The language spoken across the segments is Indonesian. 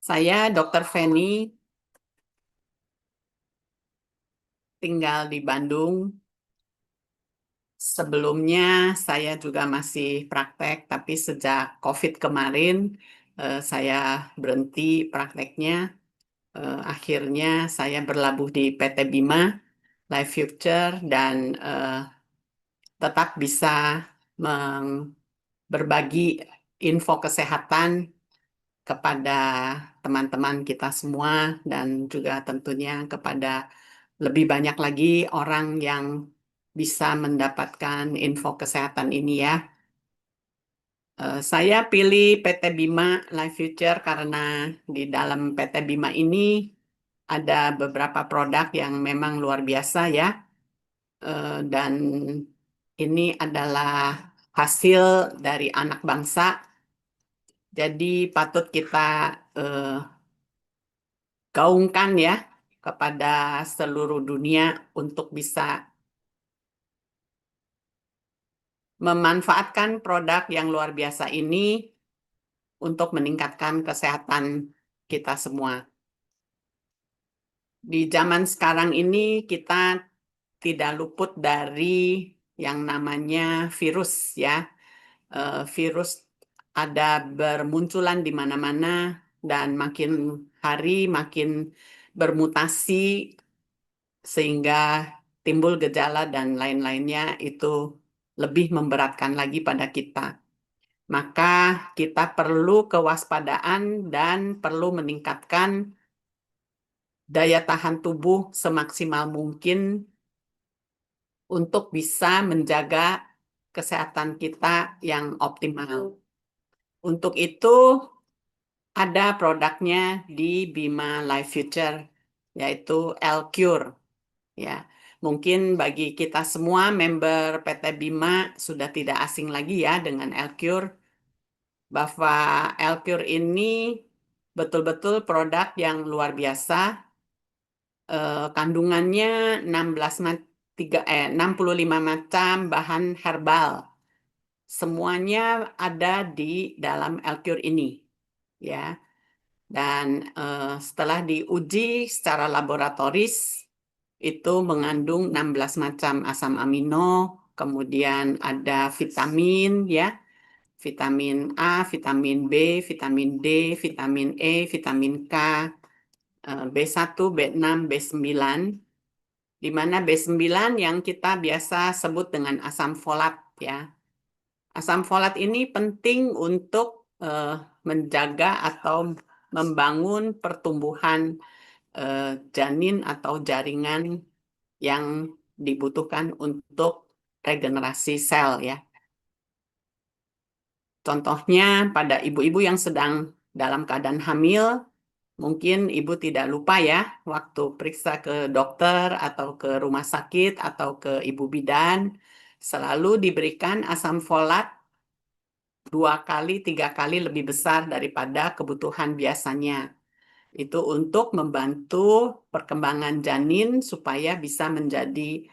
Saya Dr. Feni, tinggal di Bandung. Sebelumnya saya juga masih praktek, tapi sejak COVID kemarin saya berhenti prakteknya. Akhirnya saya berlabuh di PT Bima Life Future dan tetap bisa berbagi info kesehatan kepada teman-teman kita semua dan juga tentunya kepada lebih banyak lagi orang yang bisa mendapatkan info kesehatan ini ya. Saya pilih PT Bima Life Future karena di dalam PT Bima ini ada beberapa produk yang memang luar biasa ya. Dan ini adalah hasil dari anak bangsa. Jadi patut kita eh, gaungkan ya kepada seluruh dunia untuk bisa memanfaatkan produk yang luar biasa ini untuk meningkatkan kesehatan kita semua. Di zaman sekarang ini kita tidak luput dari yang namanya virus ya. Virus ada bermunculan di mana-mana dan makin hari makin bermutasi sehingga timbul gejala dan lain-lainnya itu lebih memberatkan lagi pada kita. Maka kita perlu kewaspadaan dan perlu meningkatkan daya tahan tubuh semaksimal mungkin untuk bisa menjaga kesehatan kita yang optimal. Untuk itu ada produknya di Bima Life Future, yaitu L-Cure. Ya, mungkin bagi kita semua member PT Bima sudah tidak asing lagi ya dengan L-Cure, bahwa L-Cure ini betul-betul produk yang luar biasa. Kandungannya 65 macam bahan herbal. Semuanya ada di dalam L-Cure ini. Ya, dan setelah diuji secara laboratoris, itu mengandung 16 macam asam amino, kemudian ada vitamin ya, vitamin A, vitamin B, vitamin D, vitamin E, vitamin K, B1, B6, B9, di mana B9 yang kita biasa sebut dengan asam folat ya. Asam folat ini penting untuk menjaga atau membangun pertumbuhan janin atau jaringan yang dibutuhkan untuk regenerasi sel ya. Contohnya pada ibu-ibu yang sedang dalam keadaan hamil, mungkin ibu tidak lupa ya waktu periksa ke dokter atau ke rumah sakit atau ke ibu bidan, selalu diberikan asam folat 2 kali, 3 kali lebih besar daripada kebutuhan biasanya. Itu untuk membantu perkembangan janin supaya bisa menjadi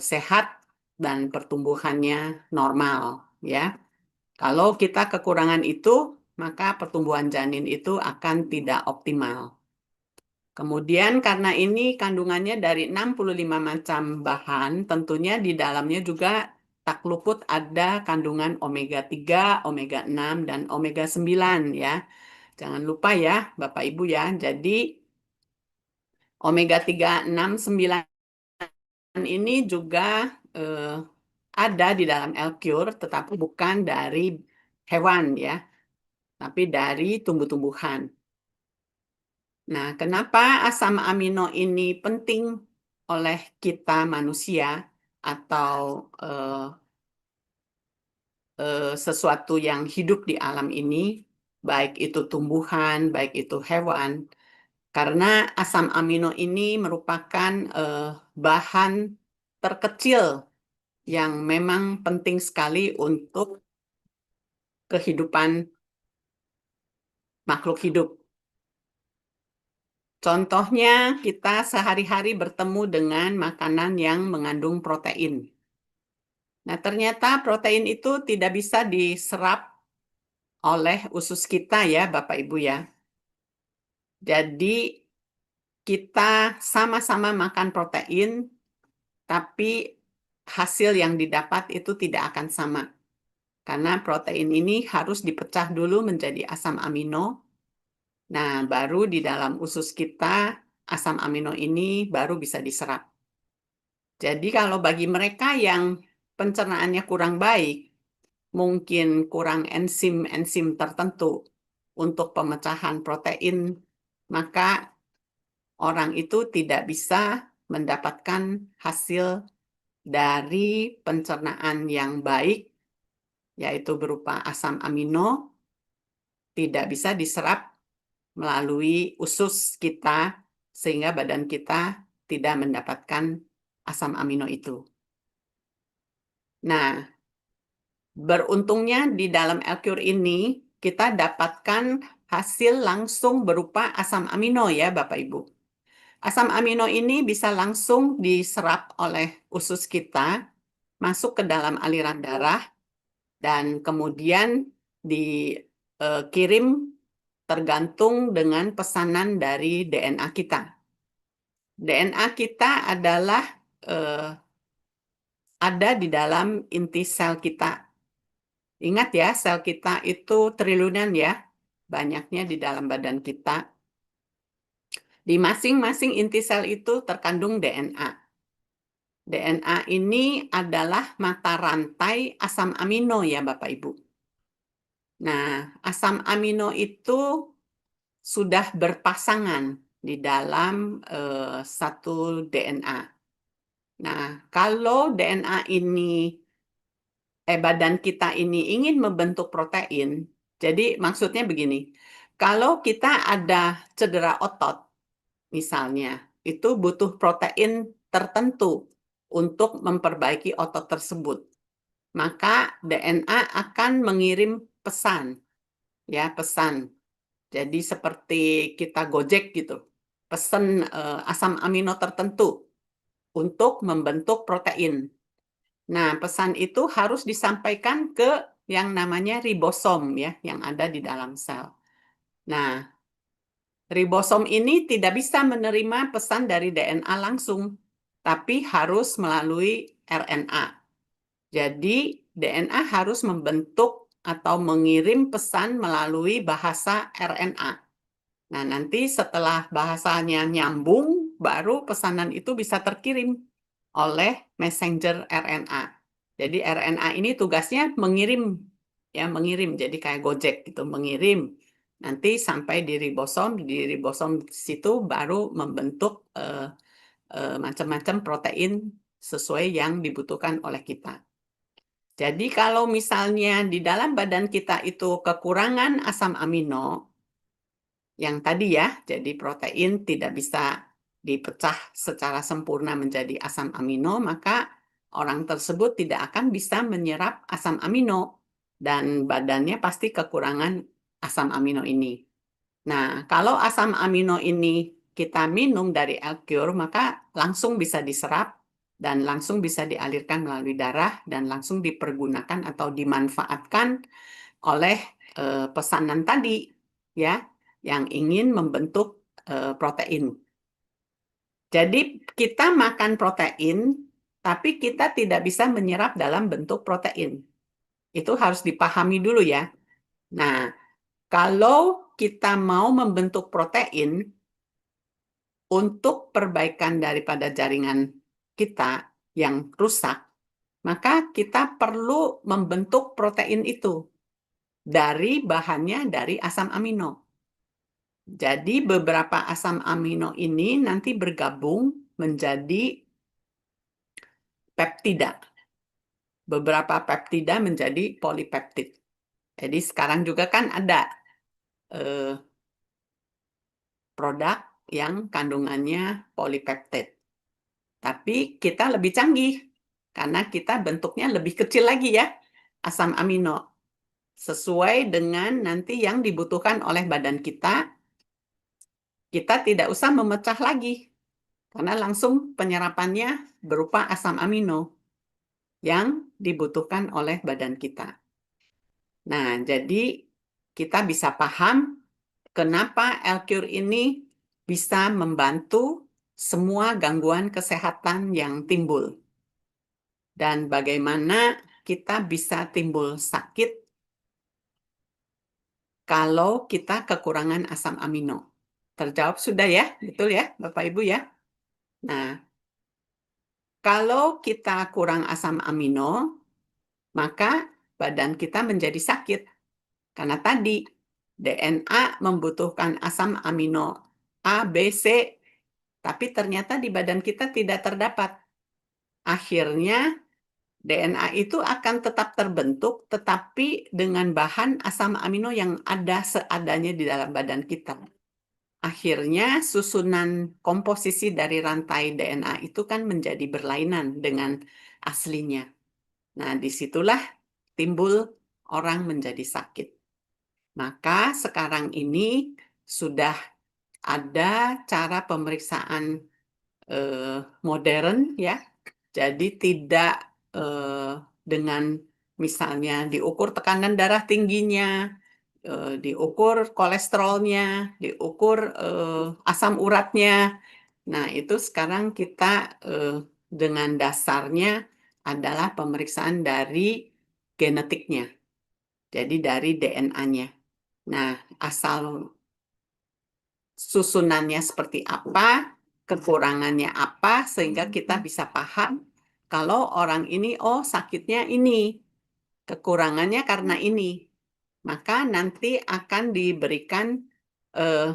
sehat dan pertumbuhannya normal ya. Kalau kita kekurangan itu, maka pertumbuhan janin itu akan tidak optimal. Kemudian karena ini kandungannya dari 65 macam bahan, tentunya di dalamnya juga tak luput ada kandungan omega 3, omega 6, dan omega 9 ya. Jangan lupa ya Bapak Ibu ya. Jadi omega 3, 6, 9 ini juga eh, ada di dalam L-Cure, tetapi bukan dari hewan ya, tapi dari tumbuh-tumbuhan. Nah, kenapa asam amino ini penting oleh kita manusia atau sesuatu yang hidup di alam ini, baik itu tumbuhan, baik itu hewan, karena asam amino ini merupakan bahan terkecil yang memang penting sekali untuk kehidupan makhluk hidup. Contohnya, kita sehari-hari bertemu dengan makanan yang mengandung protein. Nah, ternyata protein itu tidak bisa diserap oleh usus kita ya, Bapak Ibu ya. Jadi kita sama-sama makan protein, tapi hasil yang didapat itu tidak akan sama. Karena protein ini harus dipecah dulu menjadi asam amino. Nah, baru di dalam usus kita, asam amino ini baru bisa diserap. Jadi kalau bagi mereka yang pencernaannya kurang baik, mungkin kurang enzim-enzim tertentu untuk pemecahan protein, maka orang itu tidak bisa mendapatkan hasil dari pencernaan yang baik, yaitu berupa asam amino, tidak bisa diserap melalui usus kita, sehingga badan kita tidak mendapatkan asam amino itu. Nah, beruntungnya di dalam L-Cure ini, kita dapatkan hasil langsung berupa asam amino ya Bapak Ibu. Asam amino ini bisa langsung diserap oleh usus kita, masuk ke dalam aliran darah, dan kemudian dikirim tergantung dengan pesanan dari DNA kita. DNA kita adalah ada di dalam inti sel kita. Ingat ya, sel kita itu triliunan ya, banyaknya di dalam badan kita. Di masing-masing inti sel itu terkandung DNA. DNA ini adalah mata rantai asam amino ya Bapak Ibu. Nah, asam amino itu sudah berpasangan di dalam satu DNA. Nah, kalau DNA ini, badan kita ini ingin membentuk protein, jadi maksudnya begini, kalau kita ada cedera otot, misalnya, itu butuh protein tertentu untuk memperbaiki otot tersebut. Maka DNA akan mengirim pesan, ya pesan. Jadi seperti kita Gojek gitu, pesan asam amino tertentu untuk membentuk protein. Nah, pesan itu harus disampaikan ke yang namanya ribosom ya, yang ada di dalam sel. Nah, ribosom ini tidak bisa menerima pesan dari DNA langsung, tapi harus melalui RNA. Jadi, DNA harus membentuk atau mengirim pesan melalui bahasa RNA. Nah, nanti setelah bahasanya nyambung, baru pesanan itu bisa terkirim oleh messenger RNA. Jadi RNA ini tugasnya mengirim, ya mengirim. Jadi kayak Gojek gitu, mengirim. Nanti sampai di ribosom situ baru membentuk macam-macam protein sesuai yang dibutuhkan oleh kita. Jadi kalau misalnya di dalam badan kita itu kekurangan asam amino, yang tadi ya, jadi protein tidak bisa dipecah secara sempurna menjadi asam amino, maka orang tersebut tidak akan bisa menyerap asam amino dan badannya pasti kekurangan asam amino ini. Nah, kalau asam amino ini kita minum dari L-Cure, maka langsung bisa diserap dan langsung bisa dialirkan melalui darah dan langsung dipergunakan atau dimanfaatkan oleh pesanan tadi, ya, yang ingin membentuk protein. Jadi kita makan protein, tapi kita tidak bisa menyerap dalam bentuk protein. Itu harus dipahami dulu ya. Nah, kalau kita mau membentuk protein untuk perbaikan daripada jaringan kita yang rusak, maka kita perlu membentuk protein itu dari bahannya dari asam amino. Jadi beberapa asam amino ini nanti bergabung menjadi peptida. Beberapa peptida menjadi polipeptid. Jadi sekarang juga kan ada produk yang kandungannya polipeptid. Tapi kita lebih canggih karena kita bentuknya lebih kecil lagi ya asam amino. Sesuai dengan nanti yang dibutuhkan oleh badan kita tidak usah memecah lagi. Karena langsung penyerapannya berupa asam amino yang dibutuhkan oleh badan kita. Nah, jadi kita bisa paham kenapa L-Cure ini bisa membantu semua gangguan kesehatan yang timbul. Dan bagaimana kita bisa timbul sakit kalau kita kekurangan asam amino. Terjawab sudah ya? Betul ya, Bapak Ibu ya? Nah, kalau kita kurang asam amino, maka badan kita menjadi sakit. Karena tadi DNA membutuhkan asam amino A, B, C, tapi ternyata di badan kita tidak terdapat. Akhirnya DNA itu akan tetap terbentuk, tetapi dengan bahan asam amino yang ada seadanya di dalam badan kita. Akhirnya susunan komposisi dari rantai DNA itu kan menjadi berlainan dengan aslinya. Nah, disitulah timbul orang menjadi sakit. Maka sekarang ini sudah ada cara pemeriksaan modern ya. Jadi tidak dengan misalnya diukur tekanan darah tingginya, diukur kolesterolnya, diukur asam uratnya. Nah, itu sekarang kita dengan dasarnya adalah pemeriksaan dari genetiknya. Jadi dari DNA-nya. Nah, asal susunannya seperti apa, kekurangannya apa, sehingga kita bisa paham kalau orang ini, oh sakitnya ini, kekurangannya karena ini. Maka nanti akan diberikan eh,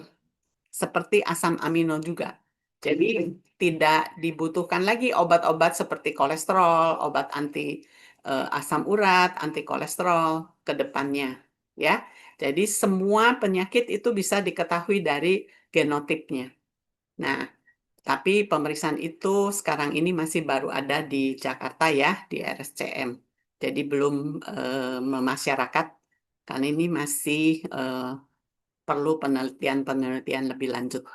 seperti asam amino juga. Jadi tidak dibutuhkan lagi obat-obat seperti kolesterol, obat anti asam urat, anti kolesterol ke depannya, ya. Jadi semua penyakit itu bisa diketahui dari genotipnya. Nah, tapi pemeriksaan itu sekarang ini masih baru ada di Jakarta ya, di RSCM. Jadi belum memasyarakat, karena ini masih perlu penelitian-penelitian lebih lanjut.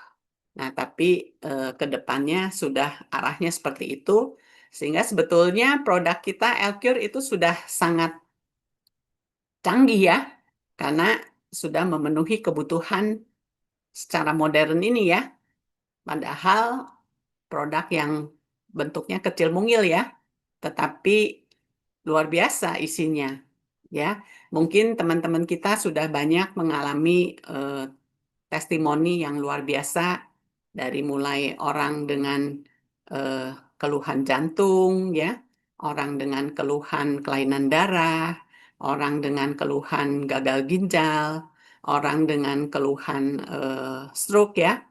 Nah, tapi ke depannya sudah arahnya seperti itu, sehingga sebetulnya produk kita L-Cure itu sudah sangat canggih ya, karena sudah memenuhi kebutuhan secara modern ini ya. Padahal produk yang bentuknya kecil mungil ya, tetapi luar biasa isinya ya. Mungkin teman-teman kita sudah banyak mengalami testimoni yang luar biasa dari mulai orang dengan keluhan jantung ya, orang dengan keluhan kelainan darah, orang dengan keluhan gagal ginjal, orang dengan keluhan stroke ya.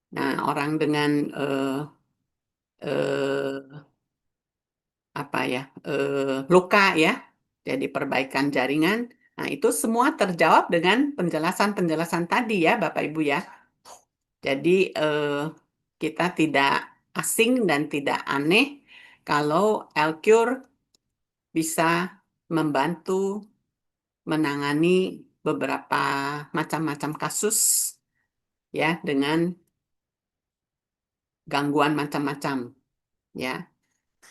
Nah, orang dengan eh, apa ya luka ya, jadi perbaikan jaringan. Nah, itu semua terjawab dengan penjelasan-penjelasan tadi ya, Bapak Ibu ya. Jadi kita tidak asing dan tidak aneh kalau L-Cure bisa membantu menangani beberapa macam-macam kasus ya dengan gangguan macam-macam ya.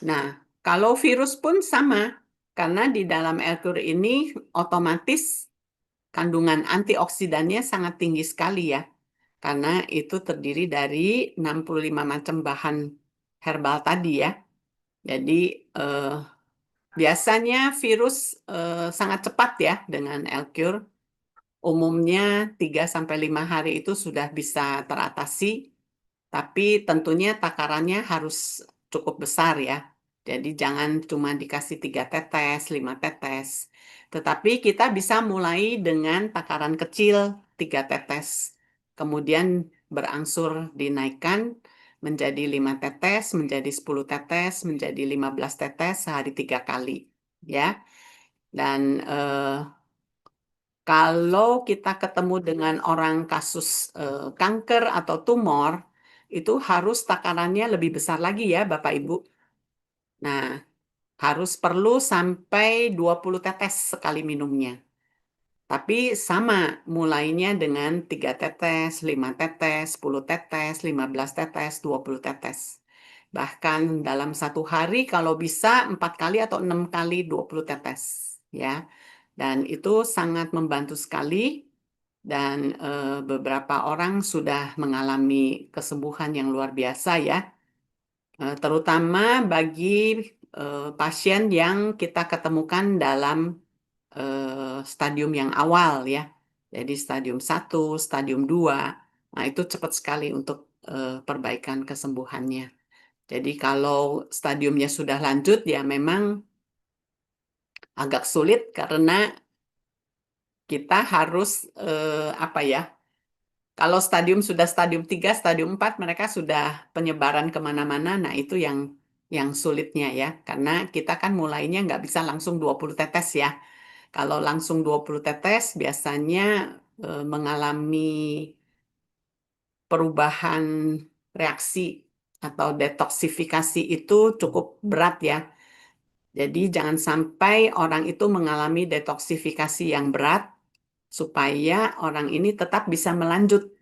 Nah, kalau virus pun sama, karena di dalam L-Cure ini otomatis kandungan antioksidannya sangat tinggi sekali ya, karena itu terdiri dari 65 macam bahan herbal tadi ya. Jadi biasanya virus sangat cepat ya dengan L-Cure. Umumnya 3 sampai 5 hari itu sudah bisa teratasi. Tapi tentunya takarannya harus cukup besar ya. Jadi jangan cuma dikasih 3 tetes, 5 tetes. Tetapi kita bisa mulai dengan takaran kecil 3 tetes. Kemudian berangsur dinaikkan menjadi 5 tetes, menjadi 10 tetes, menjadi 15 tetes sehari 3 kali. Ya. Dan kalau kita ketemu dengan orang kasus kanker atau tumor, itu harus takarannya lebih besar lagi ya Bapak Ibu. Nah, harus perlu sampai 20 tetes sekali minumnya. Tapi sama mulainya dengan 3 tetes, 5 tetes, 10 tetes, 15 tetes, 20 tetes. Bahkan dalam satu hari kalau bisa 4 kali atau 6 kali 20 tetes. Ya. Dan itu sangat membantu sekali dan beberapa orang sudah mengalami kesembuhan yang luar biasa ya. Terutama bagi pasien yang kita ketemukan dalam stadium yang awal ya. Jadi stadium 1, stadium 2. Nah, itu cepat sekali untuk perbaikan kesembuhannya. Jadi kalau stadiumnya sudah lanjut ya memang agak sulit karena kita harus apa ya? Kalau stadium sudah stadium 3, stadium 4, mereka sudah penyebaran kemana-mana. Nah, itu yang sulitnya ya. Karena kita kan mulainya nggak bisa langsung 20 tetes ya. Kalau langsung 20 tetes, biasanya mengalami perubahan reaksi atau detoksifikasi itu cukup berat ya. Jadi jangan sampai orang itu mengalami detoksifikasi yang berat supaya orang ini tetap bisa melanjut.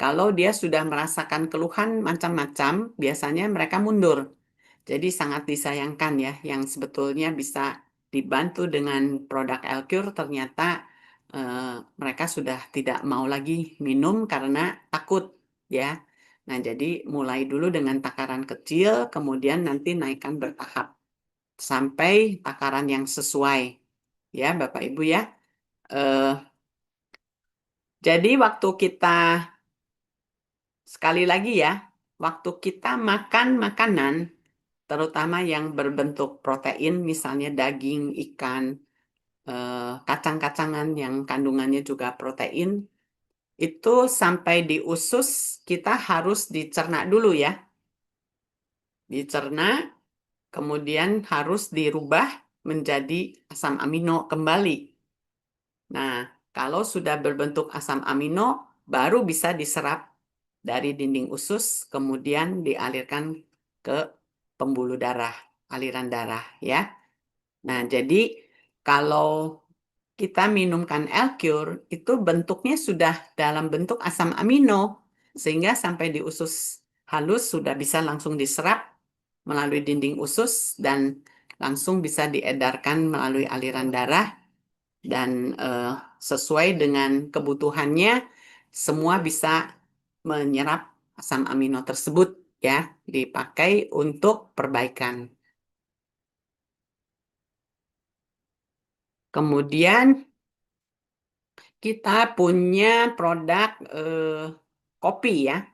Kalau dia sudah merasakan keluhan macam-macam, biasanya mereka mundur. Jadi sangat disayangkan ya, yang sebetulnya bisa dibantu dengan produk Elcure, ternyata mereka sudah tidak mau lagi minum karena takut ya. Nah, jadi mulai dulu dengan takaran kecil, kemudian nanti naikkan bertahap sampai takaran yang sesuai ya, Bapak Ibu ya. Eh, jadi waktu kita sekali lagi ya, waktu kita makan makanan, terutama yang berbentuk protein, misalnya daging, ikan, kacang-kacangan yang kandungannya juga protein, itu sampai di usus kita harus dicerna dulu ya. Dicerna, kemudian harus dirubah menjadi asam amino kembali. Nah, kalau sudah berbentuk asam amino, baru bisa diserap dari dinding usus, kemudian dialirkan ke pembuluh darah, aliran darah ya. Nah, jadi kalau kita minumkan Elcure, itu bentuknya sudah dalam bentuk asam amino, sehingga sampai di usus halus sudah bisa langsung diserap melalui dinding usus dan langsung bisa diedarkan melalui aliran darah dan sesuai dengan kebutuhannya, semua bisa menyerap asam amino tersebut ya, dipakai untuk perbaikan. Kemudian kita punya produk kopi ya.